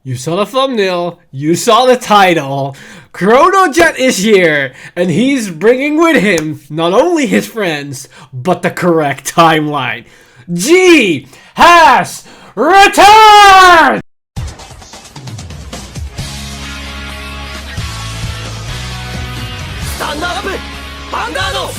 You saw the thumbnail, you saw the title. Chronojet is here, and he's bringing with him not only his friends, but the correct timeline. G has returned! Stand up, Vanguard!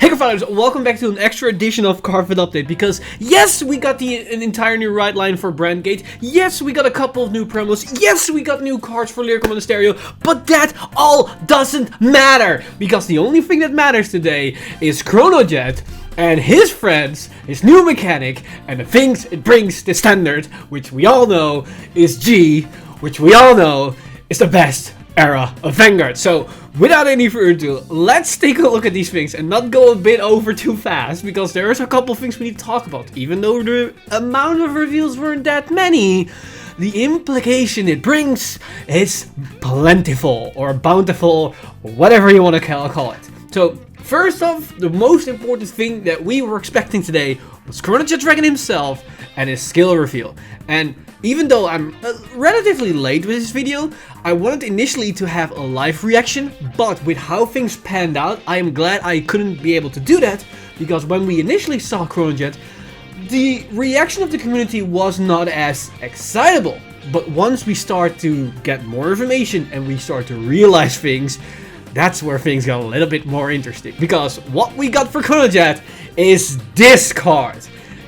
Hey Cardfighters, welcome back to an extra edition of Cardfight Update, because yes, we got an entire new ride line for Brandgate, yes, we got a couple of new promos, yes, we got new cards for Lyrical Monasterio, but that all doesn't matter, because the only thing that matters today is Chronojet and his friends, his new mechanic, and the things it brings to standard, which we all know is G, which we all know is the best era of Vanguard. So without any further ado, let's take a look at these things and not go a bit over too fast, because there's a couple of things we need to talk about. Even though the amount of reveals weren't that many, the implication it brings is plentiful or bountiful, or whatever you want to call it. So first off, the most important thing that we were expecting today was Chronojet Dragon himself and his skill reveal. And even though I'm relatively late with this video, I wanted initially to have a live reaction, but with how things panned out, I am glad I couldn't be able to do that, because when we initially saw Chronojet, the reaction of the community was not as excitable. But once we start to get more information and we start to realize things, that's where things got a little bit more interesting. Because what we got for Chronojet is this card.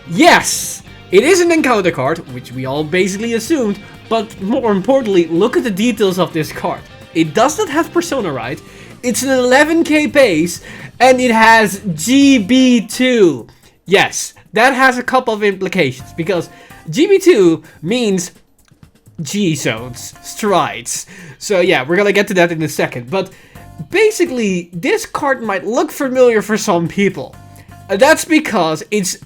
Yes! It is an encounter card, which we all basically assumed, but more importantly, look at the details of this card. It does not have Persona right, it's an 11k base, and it has GB2. Yes, that has a couple of implications, because GB2 means G-zones, strides. So yeah, we're gonna get to that in a second, but basically, this card might look familiar for some people. That's because it's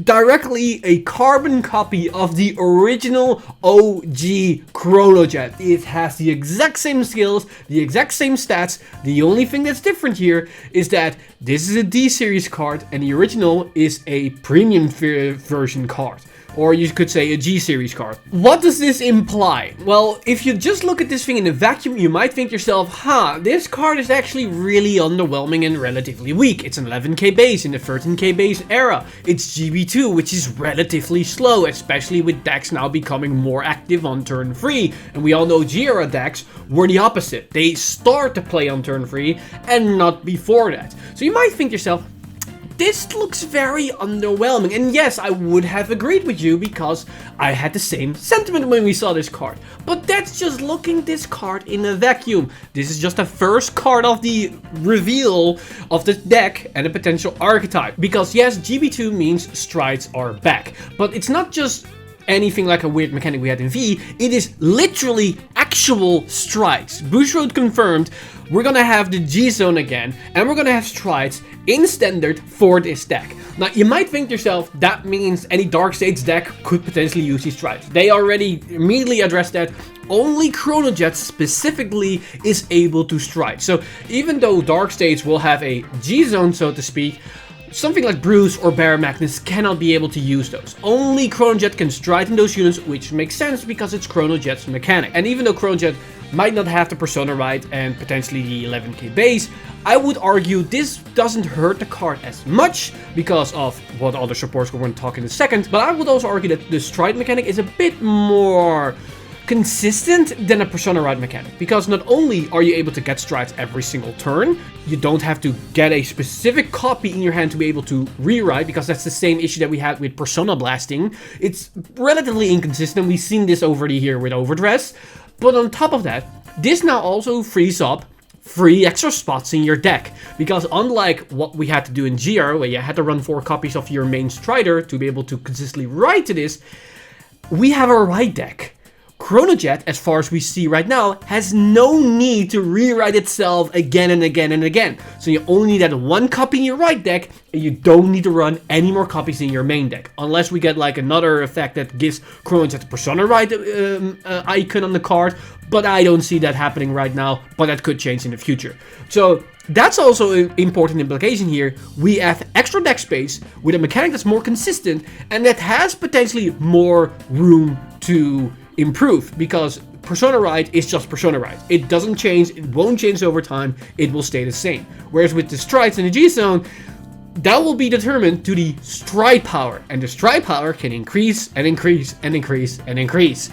directly a carbon copy of the original OG Chronojet. It has the exact same skills, the exact same stats. The only thing that's different here is that this is a D-series card and the original is a premium version card. Or you could say a G-series card. What does this imply? Well, if you just look at this thing in a vacuum, you might think to yourself, this card is actually really underwhelming and relatively weak. It's an 11k base in the 13k base era. It's GB2, which is relatively slow, especially with decks now becoming more active on turn 3. And we all know G-era decks were the opposite. They start to play on turn 3 and not before that. So you might think to yourself, this looks very underwhelming, and yes, I would have agreed with you because I had the same sentiment when we saw this card. But that's just looking this card in a vacuum. This is just the first card of the reveal of the deck and a potential archetype. Because yes, GB2 means strides are back, but it's not just anything like a weird mechanic we had in V, it is literally actual strides. Bushrode confirmed we're gonna have the G-zone again, and we're gonna have strides in standard for this deck. Now, you might think to yourself, that means any Dark States deck could potentially use these strides. They already immediately addressed that. Only Chronojet specifically is able to stride. So even though Dark States will have a G-zone, so to speak, something like Bruce or Baron Magnus cannot be able to use those. Only Chronojet can stride in those units, which makes sense because it's Chronojet's mechanic. And even though Chronojet might not have the Persona right and potentially the 11k base, I would argue this doesn't hurt the card as much because of what other supports we're going to talk in a second. But I would also argue that the stride mechanic is a bit more consistent than a Persona Ride mechanic, because not only are you able to get strides every single turn, you don't have to get a specific copy in your hand to be able to rewrite, because that's the same issue that we had with Persona Blasting. It's relatively inconsistent. We've seen this already here with Overdress, but on top of that, this now also frees up 3 extra spots in your deck, because unlike what we had to do in GR, where you had to run 4 copies of your main Strider to be able to consistently ride to this, we have a ride deck. Chronojet, as far as we see right now, has no need to rewrite itself again and again and again. So you only need that 1 copy in your right deck, and you don't need to run any more copies in your main deck. Unless we get like another effect that gives Chronojet the Persona Right icon on the card, but I don't see that happening right now, but that could change in the future. So that's also an important implication here. We have extra deck space with a mechanic that's more consistent and that has potentially more room to improve, because Persona Ride is just Persona Ride. It doesn't change, it won't change over time, it will stay the same. Whereas with the strides in the G-Zone, that will be determined to the stride power, and the stride power can increase and increase and increase and increase.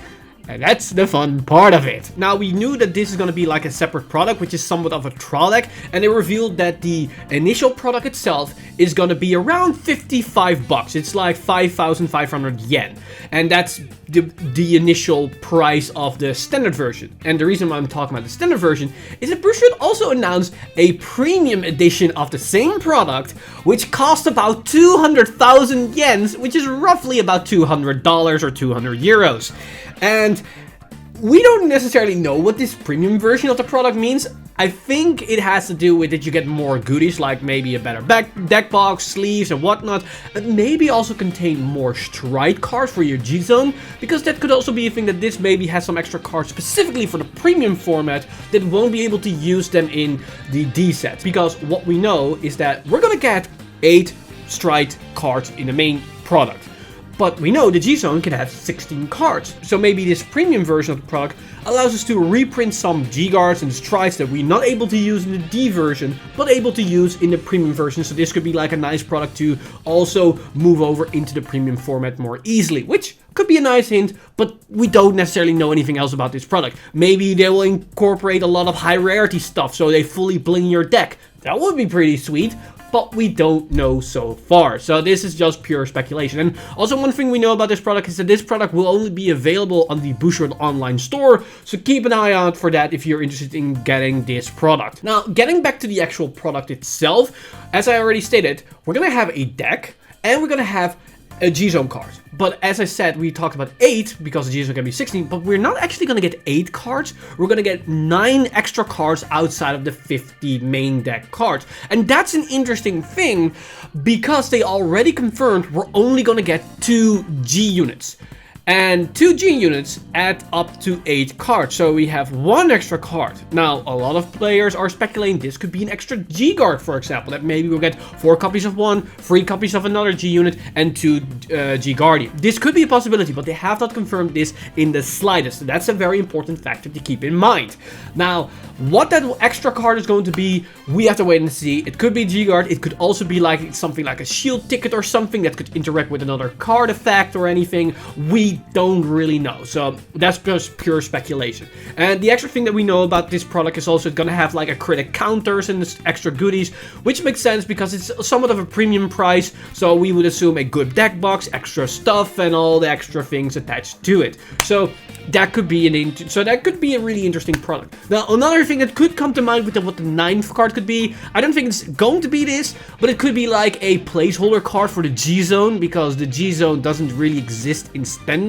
And that's the fun part of it. Now, we knew that this is going to be like a separate product, which is somewhat of a trial deck, and they revealed that the initial product itself is going to be around 55 bucks. It's like 5,500 yen. And that's the initial price of the standard version. And the reason why I'm talking about the standard version is that Bushiroad also announced a premium edition of the same product, which costs about 200,000 yens, which is roughly about $200 or 200 euros. And we don't necessarily know what this premium version of the product means. I think it has to do with that you get more goodies, like maybe a better deck box, sleeves and whatnot, and maybe also contain more stride cards for your G-Zone, because that could also be a thing that this maybe has some extra cards specifically for the premium format that won't be able to use them in the D set. Because what we know is that we're gonna get 8 stride cards in the main product. But we know the G-Zone can have 16 cards, so maybe this premium version of the product allows us to reprint some G-Guards and strides that we're not able to use in the D version, but able to use in the premium version, so this could be like a nice product to also move over into the premium format more easily, which could be a nice hint, but we don't necessarily know anything else about this product. Maybe they will incorporate a lot of high rarity stuff, so they fully bling your deck. That would be pretty sweet. But we don't know so far, so this is just pure speculation. And also, one thing we know about this product is that this product will only be available on the Bushiroad online store, so keep an eye out for that if you're interested in getting this product. Now, getting back to the actual product itself, as I already stated, we're gonna have a deck, and we're gonna have a G-Zone card. But as I said, we talked about 8 because the G-Zone can be 16, but we're not actually going to get 8 cards. We're going to get 9 extra cards outside of the 50 main deck cards. And that's an interesting thing because they already confirmed we're only going to get 2 G units. And 2 G units add up to 8 cards, so we have 1 extra card. Now, a lot of players are speculating this could be an extra G guard, for example, that maybe we'll get 4 copies of one, 3 copies of another G unit, and 2 G Guardian. This could be a possibility, but they have not confirmed this in the slightest. That's a very important factor to keep in mind. Now, what that extra card is going to be, we have to wait and see. It could be G guard, it could also be like something like a shield ticket or something that could interact with another card effect or anything. We don't really know, so that's just pure speculation. And the extra thing that we know about this product is also gonna have like a critic counters and extra goodies, which makes sense because it's somewhat of a premium price, so we would assume a good deck box, extra stuff, and all the extra things attached to it. So that could be a really interesting product. Now, another thing that could come to mind with what the 9th card could be, I don't think it's going to be this, but it could be like a placeholder card for the G-Zone, because the G-Zone doesn't really exist in standard.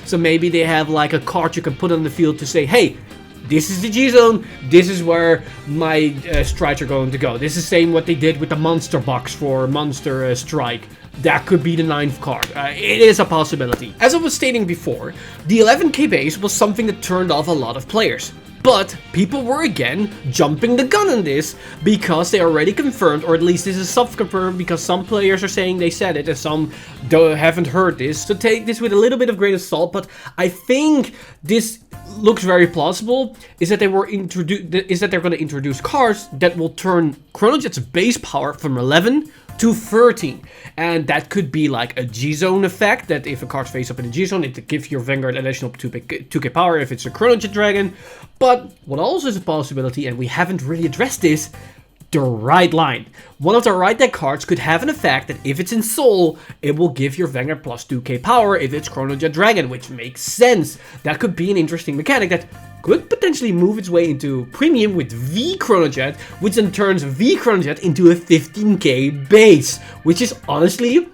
So maybe they have like a card you can put on the field to say, hey, this is the G-Zone, this is where my strides are going to go. This is the same what they did with the monster box for Monster Strike. That could be the 9th card. It is a possibility. As I was stating before, the 11k base was something that turned off a lot of players. But people were again jumping the gun on this because they already confirmed, or at least this is self-confirmed because some players are saying they said it and some haven't heard this. So take this with a little bit of grain of salt, but I think this looks very plausible, is that they're going to introduce cards that will turn Chronojet's base power from 11 to 13, and that could be like a G-Zone effect, that if a card's face up in a G-Zone, it gives your Vanguard additional 2k power if it's a Chronojet Dragon. But what also is a possibility, and we haven't really addressed this, the Ride line. One of the Ride deck cards could have an effect that if it's in Soul, it will give your Vanguard plus 2k power if it's Chronojet Dragon, which makes sense. That could be an interesting mechanic that could potentially move its way into Premium with V Chronojet, which then turns V Chronojet into a 15k base, which is honestly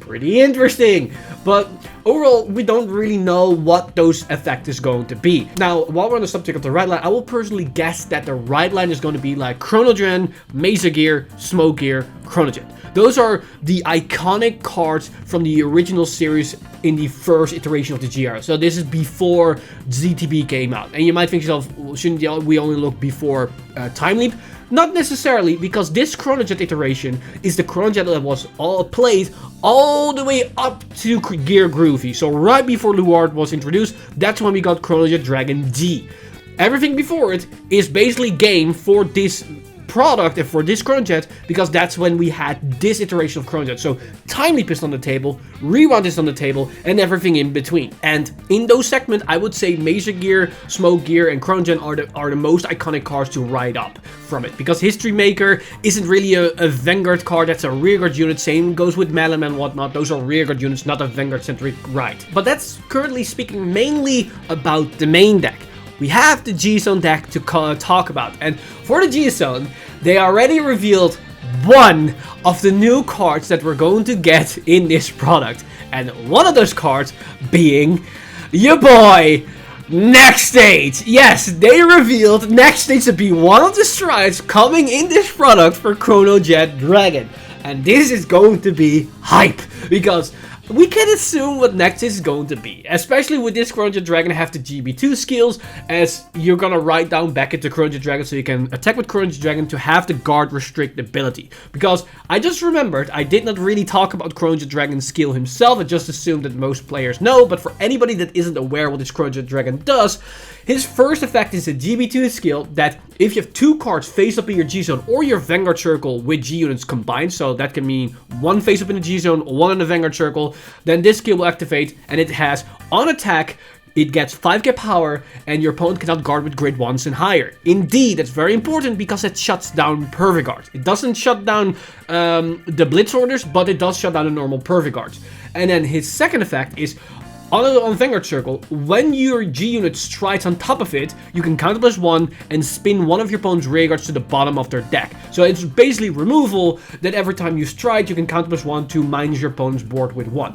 pretty interesting. But overall, we don't really know what those effect is going to be. Now, while we're on the subject of the Ride line, I will personally guess that the Ride line is going to be like Chronogen, Mesa Gear, Smoke Gear, Chronojet. Those are the iconic cards from the original series in the first iteration of the GR. So this is before ZTB came out. And you might think to yourself, well, shouldn't we only look before Time Leap? Not necessarily, because this Chronojet iteration is the Chronojet that was played all the way up to Gear Groovy. So right before Luard was introduced, that's when we got Chronojet Dragon D. Everything before it is basically game for this product and for this Chronojet, because that's when we had this iteration of Chronojet. So Timely Pist on the table, Rewind is on the table, and everything in between. And in those segments, I would say Major Gear, Smoke Gear, and Chronojet are the most iconic cards to ride up from it, because History Maker isn't really a Vanguard card. That's a rearguard unit. Same goes with Malum and whatnot. Those are rearguard units, not a Vanguard centric ride. But that's currently speaking mainly about the main deck. We have the G-Zone deck to talk about, and for the G-Zone, they already revealed one of the new cards that we're going to get in this product, and one of those cards being your boy Nextage. Yes, they revealed Nextage to be one of the strides coming in this product for Chronojet Dragon, and this is going to be hype, because we can assume what Nextage is going to be, especially with this Chronojet Dragon have the GB2 skills, as you're gonna write down back into Chronojet Dragon so you can attack with Chronojet Dragon to have the guard restrict ability. Because I just remembered, I did not really talk about Chronojet Dragon's skill himself, I just assumed that most players know, but for anybody that isn't aware what this Chronojet Dragon does, his first effect is a GB2 skill that if you have 2 cards face up in your G-Zone or your Vanguard Circle with G units combined, so that can mean 1 face up in the G-Zone, 1 in the Vanguard Circle, then this skill will activate, and it has, on attack, it gets 5k power, and your opponent cannot guard with grade 1s and higher. Indeed, that's very important because it shuts down Perfect Guard. It doesn't shut down the Blitz orders, but it does shut down the normal Perfect Guards. And then his second effect is, on Vanguard Circle, when your G unit strides on top of it, you can counter +1 and spin one of your opponent's rearguards to the bottom of their deck. So it's basically removal that every time you stride, you can counter +1 to minus your opponent's board with 1.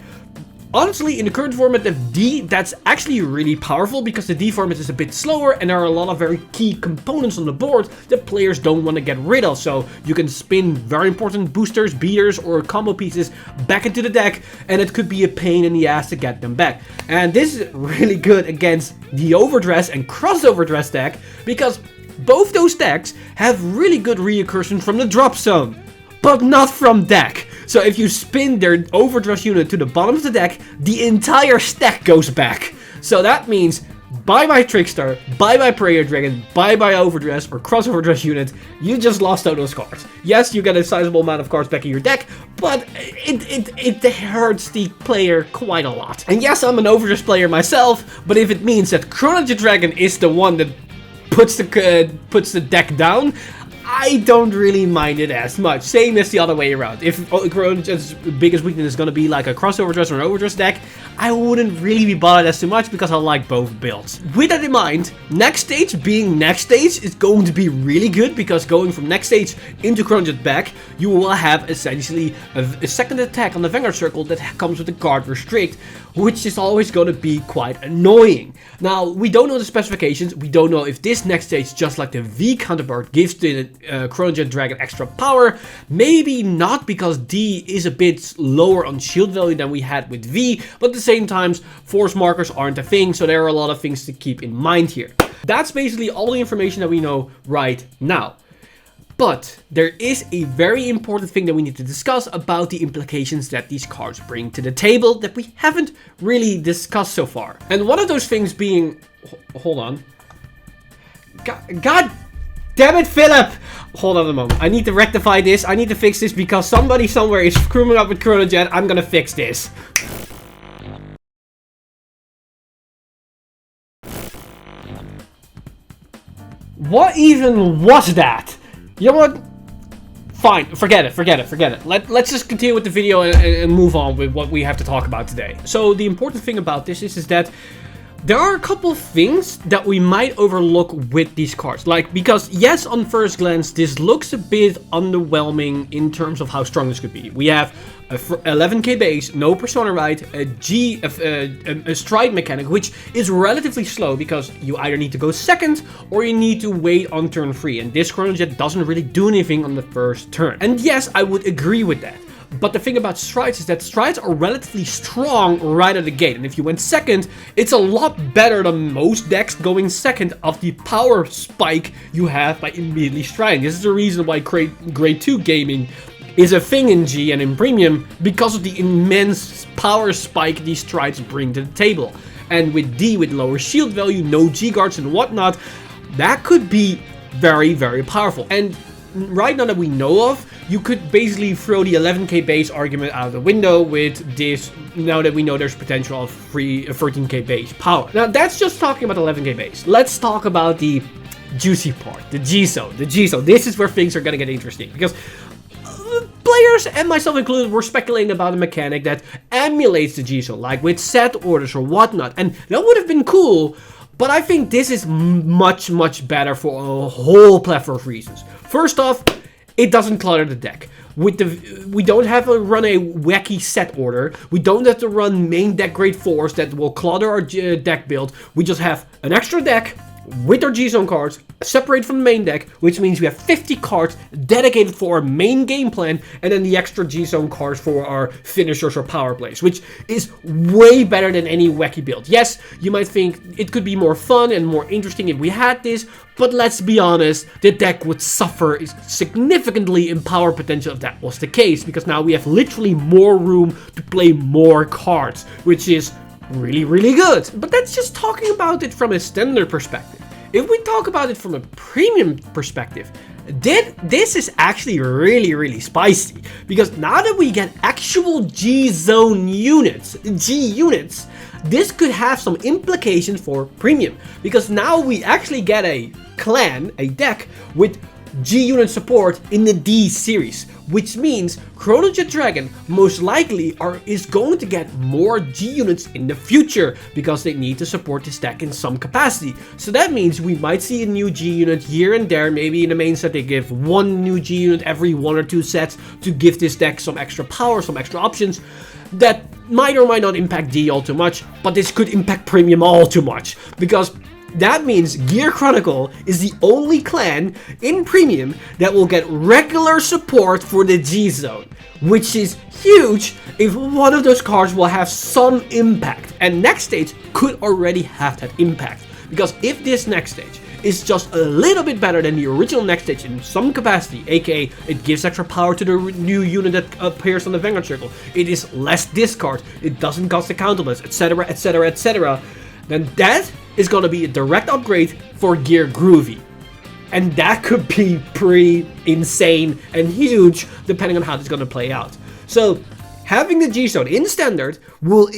Honestly, in the current format of D, that's actually really powerful because the D format is a bit slower and there are a lot of very key components on the board that players don't want to get rid of. So you can spin very important boosters, beaters, or combo pieces back into the deck, and it could be a pain in the ass to get them back. And this is really good against the Overdress and Cross Overdress deck because both those decks have really good recursion from the drop zone, but not from deck. So if you spin their Overdress unit to the bottom of the deck, the entire stack goes back. So that means bye-bye Trickster, bye-bye Prayer Dragon, bye-bye Overdress or Cross Overdress unit. You just lost all those cards. Yes, you get a sizable amount of cards back in your deck, but it hurts the player quite a lot. And yes, I'm an Overdress player myself, but if it means that Chronojet Dragon is the one that puts the deck down, I don't really mind it as much. Same as the other way around. If Chronojet's biggest weakness is going to be like a Cross Overdress or an Overdress deck, I wouldn't really be bothered as too much because I like both builds. With that in mind, Nextage being Nextage is going to be really good because going from Nextage into Chronojet back, you will have essentially a second attack on the Vanguard Circle that comes with the guard restrict, which is always going to be quite annoying. Now, we don't know the specifications. We don't know if this Nextage, just like the V counterpart, gives the Chronojet Dragon extra power. Maybe not, because D is a bit lower on shield value than we had with V, but at the same time, force markers aren't a thing, so there are a lot of things to keep in mind here. That's basically all the information that we know right now. But there is a very important thing that we need to discuss about the implications that these cards bring to the table that we haven't really discussed so far. And one of those things being... Hold on. God damn it, Philip! Hold on a moment. I need to rectify this. I need to fix this because somebody somewhere is screwing up with Chronojet. I'm gonna fix this. What even was that? You know what? Fine, forget it. Let's just continue with the video and move on with what we have to talk about today. So the important thing about this is that there are a couple of things that we might overlook with these cards. Like, because yes, on first glance, this looks a bit underwhelming in terms of how strong this could be. We have a 11k base, no persona right, a stride mechanic, which is relatively slow because you either need to go second or you need to wait on turn 3. And this Chronojet doesn't really do anything on the first turn. And yes, I would agree with that. But the thing about strides is that strides are relatively strong right at the gate. And if you went second, it's a lot better than most decks going second of the power spike you have by immediately striding. This is the reason why grade 2 gaming is a thing in G and in Premium, because of the immense power spike these strides bring to the table. And with D, with lower shield value, no G guards and whatnot, that could be very, very powerful. And right now that we know of, you could basically throw the 11k base argument out of the window with this, now that we know there's potential of 13k base power. Now that's just talking about 11k base. Let's talk about the juicy part, the G-Zone. The G-Zone, this is where things are gonna get interesting, because players, and myself included, were speculating about a mechanic that emulates the G-Zone, like with set orders or whatnot, and that would have been cool, but I think this is much, much better for a whole plethora of reasons. First off, it doesn't clutter the deck. We don't have to run a wacky set order. We don't have to run main deck grade 4s that will clutter our deck build. We just have an extra deck with our G-Zone cards, separate from the main deck, which means we have 50 cards dedicated for our main game plan, and then the extra G-Zone cards for our finishers or power plays, which is way better than any wacky build. Yes, you might think it could be more fun and more interesting if we had this, but let's be honest, the deck would suffer significantly in power potential if that was the case, because now we have literally more room to play more cards, which is really, really good. But that's just talking about it from a standard perspective. If we talk about it from a premium perspective, this is actually really, really spicy, because now that we get actual G-Zone units, G units, this could have some implications for premium, because now we actually get a clan, a deck with G-unit support in the D series, which means Chronojet Dragon most likely is going to get more G-units in the future, because they need to support this deck in some capacity. So that means we might see a new G-unit here and there. Maybe in the main set they give one new G-unit every 1 or 2 sets to give this deck some extra power, some extra options. That might or might not impact D all too much, but this could impact Premium all too much, because that means Gear Chronicle is the only clan in Premium that will get regular support for the G-Zone, which is huge if one of those cards will have some impact. And Nextage could already have that impact, because if this Nextage is just a little bit better than the original Nextage in some capacity, aka it gives extra power to the new unit that appears on the Vanguard circle, it is less discard, it doesn't cost the counterblast, etc, etc, etc, then that is going to be a direct upgrade for Gear Groovy. And that could be pretty insane and huge depending on how this is going to play out. So having the G-Zone in standard will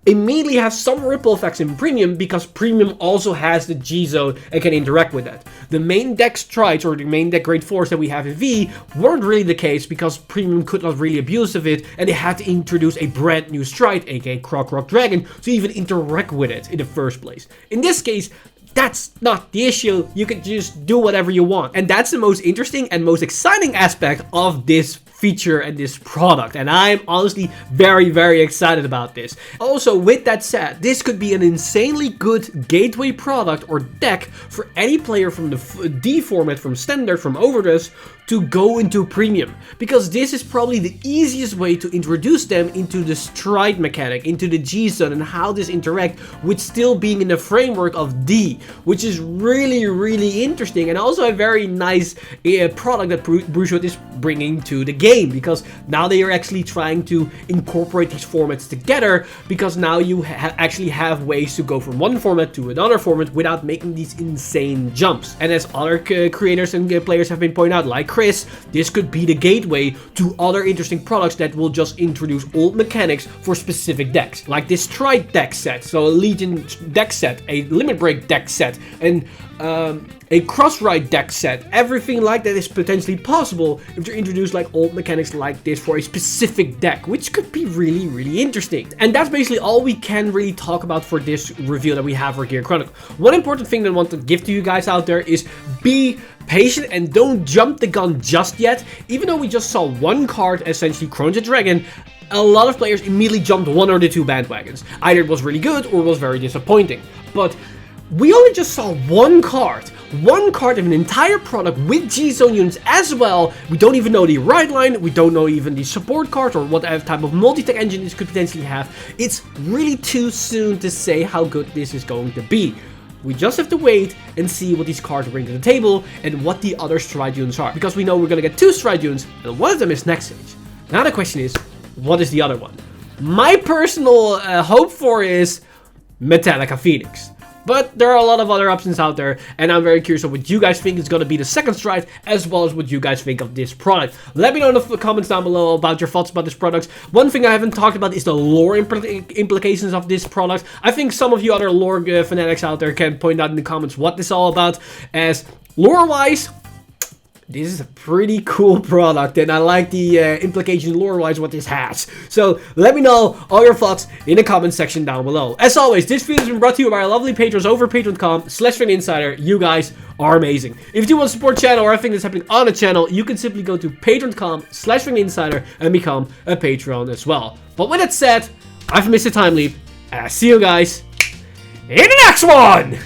immediately have some ripple effects in Premium, because Premium also has the G-Zone and can interact with that. The main deck strides, or the main deck grade 4s that we have in V, weren't really the case, because Premium could not really abuse of it, and they had to introduce a brand new stride, aka Croc Dragon, to even interact with it in the first place. In this case, that's not the issue. You can just do whatever you want. And that's the most interesting and most exciting aspect of this feature and this product, and I'm honestly very, very excited about this. Also, with that said, this could be an insanely good gateway product or deck for any player from the D format, from standard, from overdress, to go into premium, because this is probably the easiest way to introduce them into the stride mechanic, into the G-Zone, and how this interact with still being in the framework of D, which is really, really interesting, and also a very nice product that Chronojet is bringing to the game, because now they are actually trying to incorporate these formats together, because now you actually have ways to go from one format to another format without making these insane jumps. And as other creators and players have been pointing out, like Chris, this could be the gateway to other interesting products that will just introduce old mechanics for specific decks, like this Stride deck set, so a Legion deck set, a Limit Break deck set, and a cross-ride deck set. Everything like that is potentially possible if they introduce like old mechanics like this for a specific deck, which could be really, really interesting. And that's basically all we can really talk about for this review that we have for Gear Chronicle. One important thing that I want to give to you guys out there is be patient and don't jump the gun just yet. Even though we just saw one card, essentially Chronojet Dragon, a lot of players immediately jumped one or the two bandwagons. Either it was really good or it was very disappointing. But we only just saw one card one card of an entire product with G-Zone units as well. We don't even know the ride line, we don't know even the support card or what type of multi-tech engine this could potentially have. It's really too soon to say how good this is going to be. We just have to wait and see what these cards bring to the table and what the other stride units are. Because we know we're going to get 2 stride units, and one of them is Nextage. Now the question is, what is the other one? My personal hope for is Metallica Phoenix. But there are a lot of other options out there, and I'm very curious of what you guys think is going to be the second stride, as well as what you guys think of this product. Let me know in the comments down below about your thoughts about this product. One thing I haven't talked about is the lore implications of this product. I think some of you other lore fanatics out there can point out in the comments what this is all about, as lore-wise, this is a pretty cool product, and I like the implication lore-wise what this has. So let me know all your thoughts in the comment section down below. As always, this video has been brought to you by our lovely patrons over patreon.com/FanInsider. You guys are amazing. If you do want to support the channel or everything that's happening on the channel, you can simply go to patreon.com/FanInsider and become a patron as well. But with that said, I've Mr. Time Leap, and I'll see you guys in the next one!